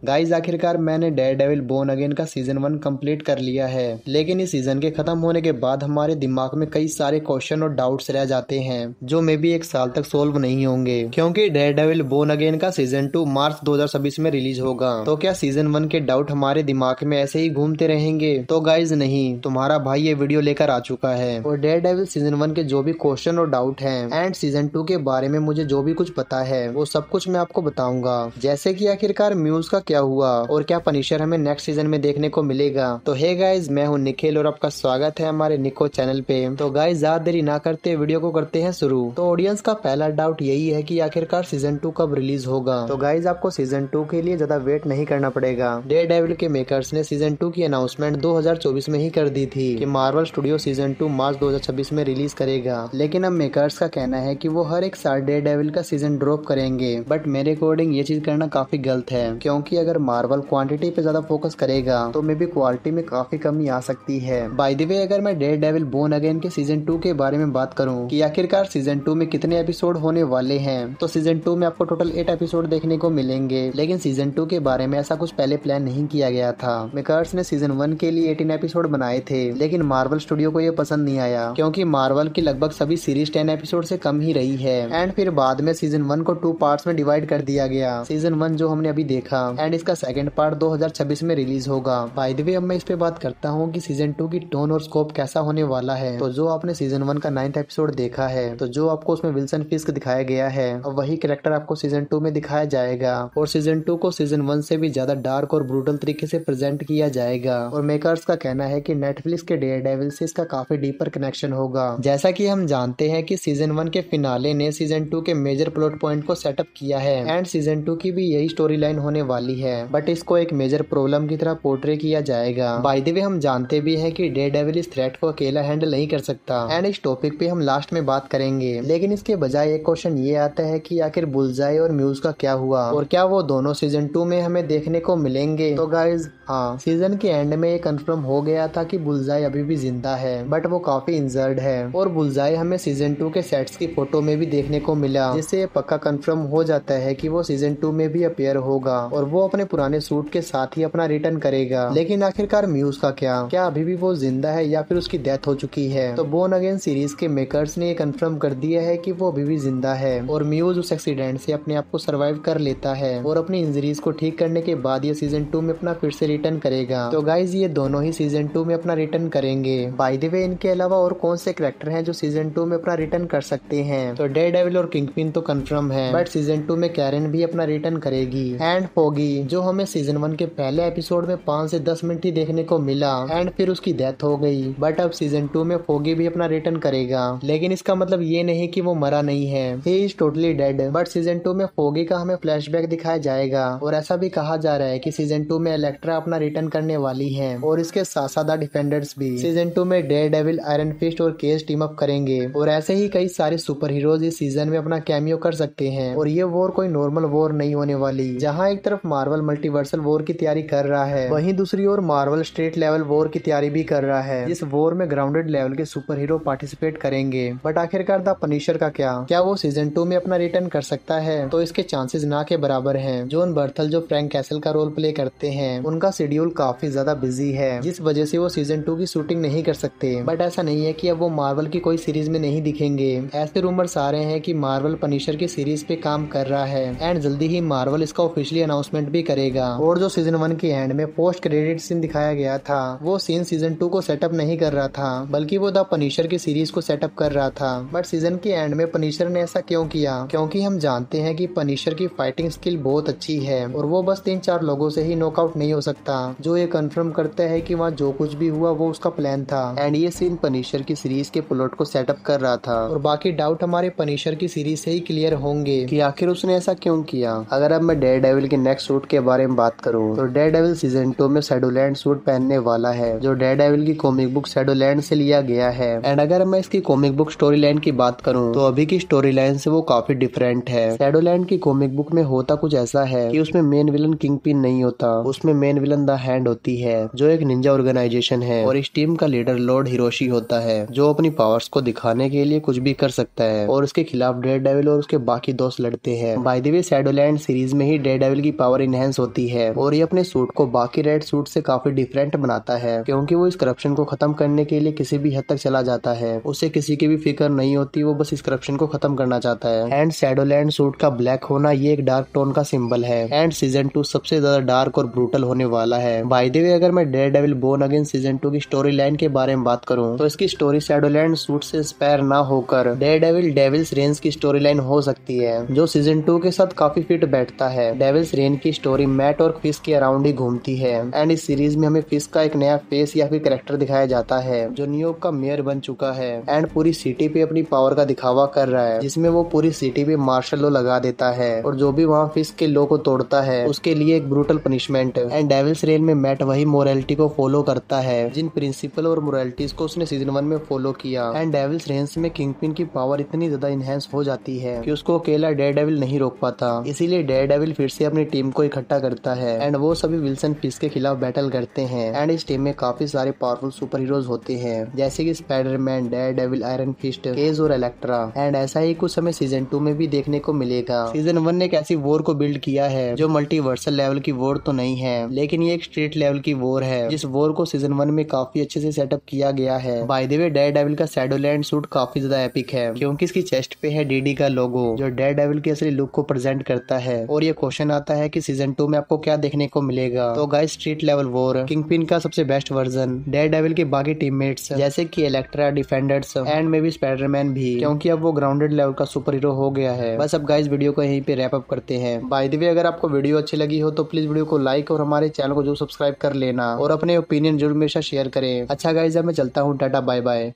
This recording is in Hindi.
गाइज आखिरकार मैंने डेयरडेविल बोर्न अगेन का सीजन 1 कंप्लीट कर लिया है, लेकिन इस सीजन के खत्म होने के बाद हमारे दिमाग में कई सारे क्वेश्चन और डाउट्स रह जाते हैं जो मे भी एक साल तक सोल्व नहीं होंगे, क्योंकि डेयरडेविल बोर्न अगेन का सीजन 2 मार्च 2026 में रिलीज होगा। तो क्या सीजन 1 के डाउट हमारे दिमाग में ऐसे ही घूमते रहेंगे? तो गाइज नहीं, तुम्हारा भाई ये वीडियो लेकर आ चुका है और डेयरडेविल सीजन 1 के जो भी क्वेश्चन और डाउट हैं एंड सीजन 2 के बारे में मुझे जो भी कुछ पता है वो सब कुछ मैं आपको बताऊंगा। जैसे कि आखिरकार म्यूज का क्या हुआ और क्या पनिशर हमें नेक्स्ट सीजन में देखने को मिलेगा। तो हे गाइज, मैं हूं निखिल और आपका स्वागत है हमारे निको चैनल पे। तो गाइज ज्यादा देरी ना करते वीडियो को करते हैं शुरू। तो ऑडियंस का पहला डाउट यही है कि आखिरकार सीजन 2 कब रिलीज होगा। तो गाइज आपको सीजन 2 के लिए ज्यादा वेट नहीं करना पड़ेगा। डेयरडेविल के मेकर्स ने सीजन 2 की अनाउंसमेंट 2024 में ही कर दी थी कि मार्वल स्टूडियो सीजन 2 मार्च 2026 में रिलीज करेगा, लेकिन अब मेकर्स का कहना है कि वो हर एक साल डेयरडेविल का सीजन ड्रॉप करेंगे। बट मेरे अकॉर्डिंग ये चीज करना काफी गलत है, क्योंकि अगर मार्वल क्वांटिटी पे ज्यादा फोकस करेगा तो मे भी क्वालिटी में काफी कमी आ सकती है। बाय द वे, अगर मैं डेयरडेविल बोर्न अगेन के सीजन 2 के बारे में बात करूं कि आखिरकार सीजन 2 में कितने एपिसोड होने वाले हैं, तो सीजन 2 में आपको टोटल 8 एपिसोड देखने को मिलेंगे। लेकिन सीजन 2 के बारे में ऐसा कुछ पहले प्लान नहीं किया गया था। मेकर्स ने सीजन 1 के लिए 18 एपिसोड बनाए थे, लेकिन मार्वल स्टूडियो को ये पसंद नहीं आया, क्योंकि मार्वल की लगभग सभी सीरीज 10 एपिसोड से कम ही रही है। एंड फिर बाद में सीजन 1 को 2 पार्ट्स में डिवाइड कर दिया गया। सीजन 1 जो हमने अभी देखा एंड इसका सेकंड पार्ट 2026 में रिलीज होगा। बाय द वे, अब मैं इस पे बात करता हूँ कि सीजन 2 की टोन और स्कोप कैसा होने वाला है। तो जो आपने सीजन 1 का 9th एपिसोड देखा है, तो जो आपको उसमें विल्सन फिस्क दिखाया गया है, अब वही कैरेक्टर आपको सीजन 2 में दिखाया जाएगा और सीजन 2 को सीजन 1 से भी ज्यादा डार्क और ब्रूटल तरीके से प्रेजेंट किया जाएगा। और मेकर्स का कहना है कि नेटफ्लिक्स के डेयरडेविल से इसका काफी डीपर कनेक्शन होगा। जैसा कि हम जानते हैं कि सीजन 1 के फिनाले ने सीजन 2 के मेजर प्लॉट पॉइंट को सेटअप किया है एंड सीजन 2 की भी यही स्टोरी लाइन होने वाली है, बट इसको एक मेजर प्रॉब्लम की तरह पोर्ट्रे किया जाएगा। बाय द वे, हम जानते भी हैं कि डेयरडेविल इस थ्रेट को अकेला हैंडल नहीं कर सकता एंड इस टॉपिक पे हम लास्ट में बात करेंगे। लेकिन इसके बजाय एक क्वेश्चन ये आता है कि आखिर बुलजाई और म्यूज का क्या हुआ और क्या वो दोनों सीजन 2 में हमें देखने को मिलेंगे। तो गाइज हाँ, सीजन के एंड में ये कंफर्म हो गया था कि बुलजाई अभी भी जिंदा है, बट वो काफी इंजर्ड है और बुलजाई हमें सीजन 2 के सेट्स की फोटो में भी देखने को मिला, जिससे ये पक्का कंफर्म हो जाता है कि वो सीजन 2 में भी अपीयर होगा और वो अपने पुराने सूट के साथ ही अपना रिटर्न करेगा। लेकिन आखिरकार म्यूज का क्या अभी भी वो जिंदा है या फिर उसकी डेथ हो चुकी है। तो बोर्न अगेन सीरीज के मेकर्स ने ये कंफर्म कर दिया है कि वो अभी भी जिंदा है और म्यूज उस एक्सीडेंट से अपने आप को सर्वाइव कर लेता है और अपनी इंजरीज को ठीक करने के बाद ये सीजन 2 में अपना फिर से रिटर्न करेगा। तो गाइज ये दोनों ही सीजन 2 में अपना रिटर्न करेंगे। बाय द वे, इनके अलावा और कौन से कैरेक्टर हैं जो सीजन 2 में अपना रिटर्न कर सकते हैं? तो डेयरडेविल और किंगपिन तो कंफर्म है, बट सीजन 2 में कैरन भी अपना रिटर्न करेगी एंड फोगी, जो हमें सीजन 1 के पहले एपिसोड में 5 से 10 मिनट ही देखने को मिला एंड फिर उसकी डेथ हो गई। बट अब सीजन 2 में फोगी भी अपना रिटर्न करेगा, लेकिन इसका मतलब ये नहीं कि वो मरा नहीं है, he is totally dead. But season 2 में फोगी का हमें फ्लैशबैक दिखाया जाएगा और ऐसा भी कहा जा रहा है कि सीजन 2 में इलेक्ट्रा अपना रिटर्न करने वाली है और इसके साथ साथ डिफेंडर्स भी। सीजन 2 में डेयरडेविल, आयरन फिस्ट और केज टीम अप करेंगे और ऐसे ही कई सारे सुपर हीरोज इस सीजन में अपना कैमियो कर सकते हैं। और ये वॉर कोई नॉर्मल वॉर नहीं होने वाली, जहाँ एक तरफ मार्वल मल्टीवर्सल वॉर की तैयारी कर रहा है, वहीं दूसरी ओर मार्वल स्ट्रीट लेवल वॉर की तैयारी भी कर रहा है। इस वॉर में ग्राउंडेड लेवल के सुपर हीरो पार्टिसिपेट करेंगे। बट आखिरकार द पनिशर का क्या वो सीजन 2 में अपना रिटर्न कर सकता है? तो इसके चांसेस ना के बराबर हैं। जॉन बर्थल जो फ्रैंक कैसल का रोल प्ले करते हैं, उनका शेड्यूल काफी ज्यादा बिजी है, जिस वजह से वो सीजन 2 की शूटिंग नहीं कर सकते। बट ऐसा नहीं है कि अब वो मार्वल की कोई सीरीज में नहीं दिखेंगे। ऐसे रूमर्स आ रहे हैं कि मार्वल पनिशर की सीरीज पे काम कर रहा है एंड जल्दी ही मार्वल इसका ऑफिशियली अनाउंसमेंट भी करेगा। और जो सीजन 1 के एंड में पोस्ट क्रेडिट सीन दिखाया गया था, वो सीन सीजन 2 को सेटअप नहीं कर रहा था, बल्कि वो द पनिशर की सीरीज को सेटअप कर रहा था। बट सीजन के एंड में पनिशर ने ऐसा क्यों किया? क्योंकि हम जानते हैं कि पनिशर की फाइटिंग स्किल बहुत अच्छी है और वो बस 3-4 लोगों से ही नॉकआउट नहीं हो सकता, जो ये कंफर्म करता है कि वहाँ जो कुछ भी हुआ वो उसका प्लान था एंड ये सीन पनिशर की सीरीज के प्लॉट को सेटअप कर रहा था। और बाकी डाउट हमारे पनिशर की सीरीज से ही क्लियर होंगे कि आखिर उसने ऐसा क्यों किया। अगर अब मैं डेयरडेविल के नेक्स्ट सूट के बारे में बात करूं, तो डेयरडेविल सीजन 2 में शैडोलैंड सूट पहनने वाला है, जो डेयरडेविल की कॉमिक बुक शैडोलैंड से लिया गया है। एंड अगर मैं इसकी कॉमिक बुक स्टोरी लाइन की बात करूं, तो अभी की स्टोरी लाइन से वो काफी डिफरेंट है। शैडोलैंड की कॉमिक बुक में होता कुछ ऐसा है कि उसमें मेन विलन किंगपिन नहीं होता, उसमें मेन विलन द हैंड होती है, जो एक निंजा ऑर्गेनाइजेशन है और इस टीम का लीडर लॉर्ड हिरोशी होता है, जो अपनी पावर्स को दिखाने के लिए कुछ भी कर सकता है और उसके खिलाफ डेयरडेविल और उसके बाकी दोस्त लड़ते हैं। बाय द वे, शैडोलैंड सीरीज में ही डेयरडेविल की पावर इनहेंस होती है और ये अपने सूट को बाकी रेड सूट से काफी डिफरेंट बनाता है, क्योंकि वो इस करप्शन को खत्म करने के लिए किसी भी हद तक चला जाता है। उसे किसी की भी फिक्र नहीं होती, वो बस इस करप्शन को खत्म करना चाहता है। एंड शैडोलैंड सूट का ब्लैक होना ये एक डार्क टोन का सिंबल है। एंड सीजन 2 सबसे ज्यादा डार्क और ब्रूटल होने वाला है। बाय द वे, अगर मैं डेयरडेविल बोर्न अगेन सीजन 2 की स्टोरी लाइन के बारे में बात करूं तो इसकी स्टोरी शैडोलैंड सूट से इंस्पायर ना होकर डेयरडेविल डेविल्स रेंज की स्टोरी लाइन हो सकती है, जो सीजन 2 के साथ काफी फिट बैठता है। डेविल्स रेन की स्टोरी मैट और फिश के अराउंड ही घूमती है। एंड इस सीरीज में हमें फिश का एक नया फेस या फिर कैरेक्टर दिखाया जाता है जो न्यूयॉर्क का मेयर बन चुका है एंड पूरी सिटी पे अपनी पावर का दिखावा कर रहा है, जिसमें वो पूरी सिटी पे मार्शल लॉ लगा देता है और जो भी वहाँ फिश के लॉ को तोड़ता है उसके लिए एक brutal punishment. And devil's reign में मैट वही मोरालिटी को फॉलो करता है जिन प्रिंसिपल और मोरालिटीज को उसने सीजन 1 में फॉलो किया। एंड डेविल्स रेन में किंगपिन की पावर इतनी ज्यादा इनहेंस हो जाती है कि उसको अकेला डेयरडेविल नहीं रोक पाता, इसीलिए डेयरडेविल फिर से अपनी टीम को इकट्ठा करता है एंड वो सभी विल्सन फिश के खिलाफ बैटल करते हैं। एंड इस टीम में काफी सारे पावरफुल सुपर हीरोज होते हैं जैसे कि Spiderman, Daredevil, Iron Fist, Cage और इलेक्ट्रा। एंड ऐसा ही कुछ हमें सीजन 2 में भी देखने को मिलेगा। सीजन 1 ने एक ऐसी वॉर को बिल्ड किया है जो मल्टीवर्सल लेवल की वॉर तो नहीं है, लेकिन ये एक स्ट्रीट लेवल की वॉर है, जिस वॉर को सीजन 1 में काफी अच्छे से सेटअप किया गया है। बाय द वे, डेयरडेविल का शैडोलैंड सूट काफी ज्यादा एपिक है क्योंकि इसकी चेस्ट पे है डीडी का लोगो जो डेयरडेविल की असली लुक को प्रेजेंट करता है। और ये क्वेश्चन आता है कि सीजन 2 में आपको क्या देखने को मिलेगा। तो guys, street level war, kingpin का सबसे बेस्ट वर्जन, डेयरडेविल के बाकी टीममेट्स जैसे कि Electra, defenders and may be Spiderman भी, क्योंकि अब वो ग्राउंडेड लेवल का सुपर हीरो हो गया है। बस अब गाइस वीडियो को यहीं पे रैप अप करते हैं। बाय द वे, अगर आपको वीडियो अच्छी लगी हो तो प्लीज वीडियो को लाइक और हमारे चैनल को जो सब्सक्राइब कर लेना और अपने ओपिनियन जरूर मेरे साथ शेयर करें। अच्छा गाइस, अब मैं चलता हूँ, टाटा बाय बाय।